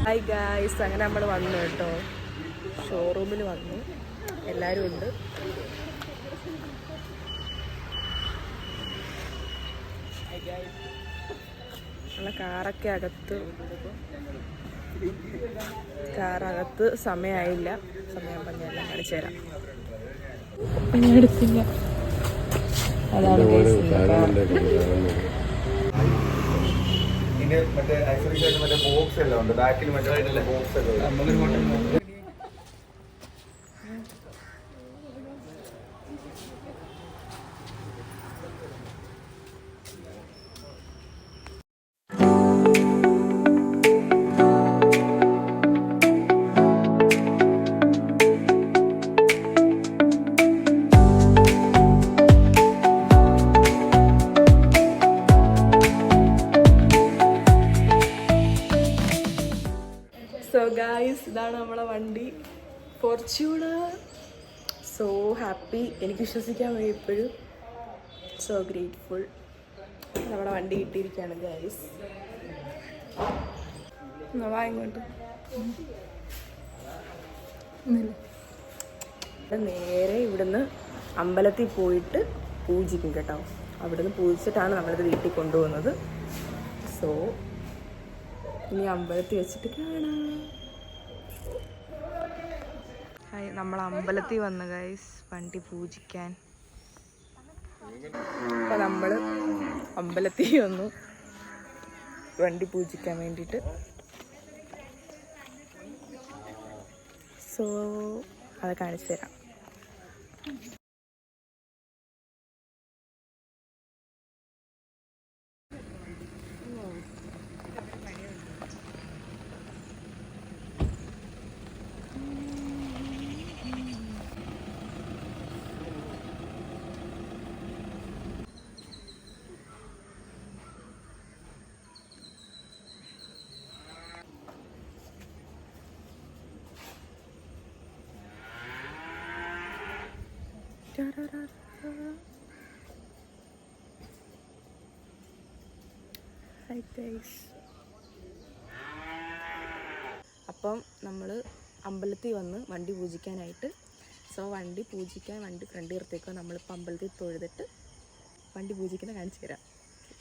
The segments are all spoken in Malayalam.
ഹായ് ഗായ്സ്, അങ്ങനെ നമ്മൾ വന്നു കേട്ടോ. ഷോറൂമിൽ വന്നു, എല്ലാവരും ഉണ്ട്. നമ്മളെ കാറകത്ത് സമയമായില്ല. സമയം പറഞ്ഞെല്ലാം കാണിച്ചു തരാം. എടുത്തില്ല. അതാണ് മറ്റേ ആക്സസറീസ് മറ്റേ ബോക്സ് എല്ലാം ഉണ്ട്. ബാക്കിൽ മറ്റേ ബോക്സ് ഒക്കെ. സോ ഗായ്സ്, ഇതാണ് നമ്മളെ വണ്ടി, ഫോർച്യൂണർ. സോ ഹാപ്പി, എനിക്ക് വിശ്വസിക്കാൻ വയ്യ ഇപ്പോഴും. So grateful. നമ്മുടെ വണ്ടി കിട്ടിയിരിക്കുകയാണ് ഗായ്സ്. ഇങ്ങോട്ട് നേരെ ഇവിടുന്ന് അമ്പലത്തിൽ പോയിട്ട് പൂജിക്കും കേട്ടോ. അവിടുന്ന് പൂജിച്ചിട്ടാണ് നമ്മളിത് വീട്ടിൽ കൊണ്ടുപോകുന്നത്. സോ ഇനി അമ്പലത്തിൽ വെച്ചിട്ട് കാണാം. നമ്മൾ അമ്പലത്തിൽ വന്നു ഗൈസ്, വണ്ടി പൂജിക്കാൻ. അപ്പം നമ്മൾ അമ്പലത്തിൽ വന്നു വണ്ടി പൂജിക്കാൻ വേണ്ടിയിട്ട്. സോ അത് കാണിച്ചു തരാം. അപ്പം നമ്മൾ അമ്പലത്തിൽ വന്ന് വണ്ടി പൂജിക്കാനായിട്ട്. സോ വണ്ടി പൂജിക്കാൻ വണ്ടി ഫ്രണ്ട് നിർത്തിയേക്കുക. നമ്മളിപ്പോൾ അമ്പലത്തിൽ തൊഴുതിട്ട് വണ്ടി പൂജിക്കുന്ന കാണിച്ചു തരാം.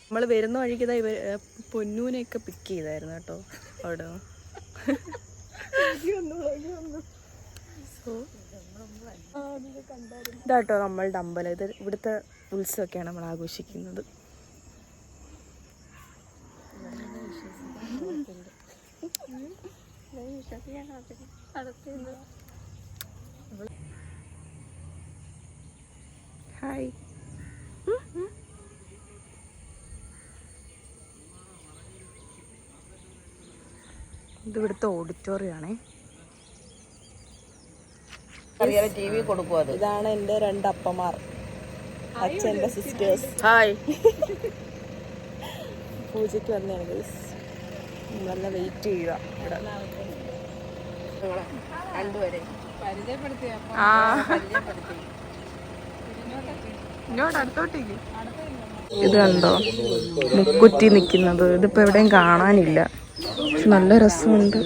നമ്മൾ വരുന്ന വഴിക്ക് പൊന്നൂനെയൊക്കെ പിക്ക് ചെയ്തായിരുന്നു കേട്ടോ അവിടെ. സോ ഇതാട്ടോ നമ്മളുടെ അമ്പലം. ഇത് ഇവിടുത്തെ ഉത്സവമൊക്കെയാണ് നമ്മൾ ആഘോഷിക്കുന്നത്. ഹായ്. ഇത് ഇവിടുത്തെ ഓഡിറ്റോറിയം ആണേ. ഇതാണ് എൻ്റെ 2 അപ്പമാർ, അച്ഛൻ്റെ സിസ്റ്റേഴ്സ്. ഹായ്. പൂജയ്ക്ക് വന്നതാണ് ഗൈസ്. നല്ല വെയിറ്റ് ചെയ്യുക ഇവിടെ. ഇങ്ങോട്ട് അടുത്തോട്ടേക്ക്. ഇത് കണ്ടോ മുക്കുറ്റി നിൽക്കുന്നത്? ഇതിപ്പോൾ എവിടെയും കാണാനില്ല, പക്ഷെ നല്ല രസമുണ്ട്.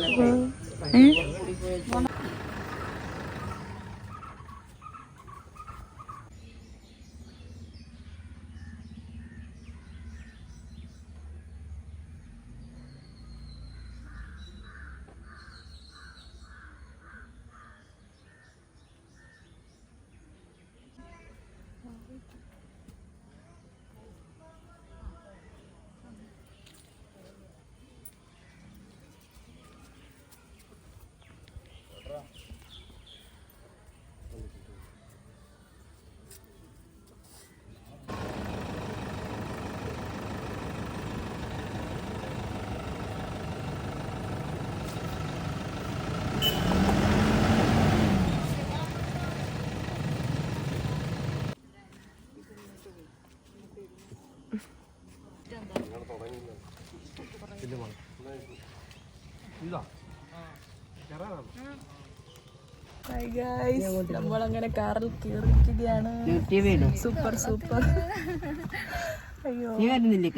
നമ്മളങ്ങനെ കാറിൽ കയറിയിരിക്കുകയാണ്. Super super. അയ്യോ, കേറുന്നില്ലേ?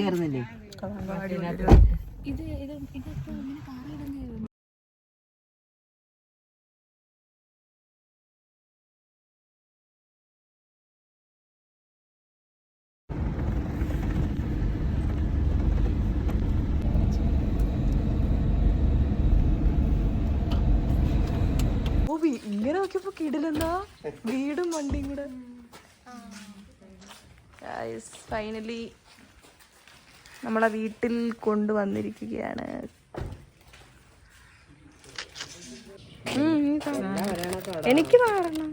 ഇങ്ങനെ നോക്കിയപ്പോ കിടിലെന്താ വീടും വണ്ടിയും കൂടെ. ഫൈനലി നമ്മളെ വീട്ടിൽ കൊണ്ടുവന്നിരിക്കുകയാണ്. എനിക്ക് മാറണം.